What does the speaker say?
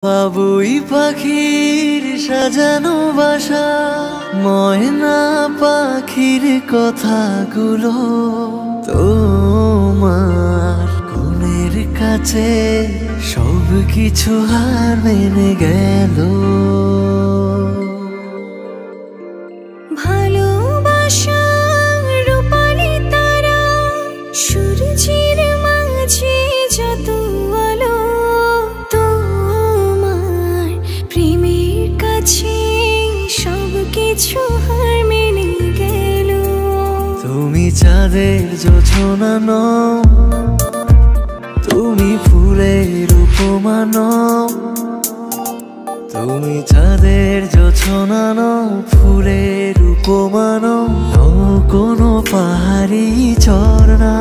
বাবুই পাখির সাজানো বাসা, ময়না পাখির কথাগুলো তোমার গুণের কাছে সব কিছু হার মেনে গেল। ভালোবাসা রূপালি তারা, সূর্যের মাঝে যত আলো, তোমার প্রেমের কাছে সব কিছু হার মেনে গেল। তুমি চাঁদের জোছনা নও, তুমি ফুলের উপমা নও। তুমি চাঁদের জোছনা নও, ফুলের উপমা নও, কোনো পাহাড়ি ঝর্ণা।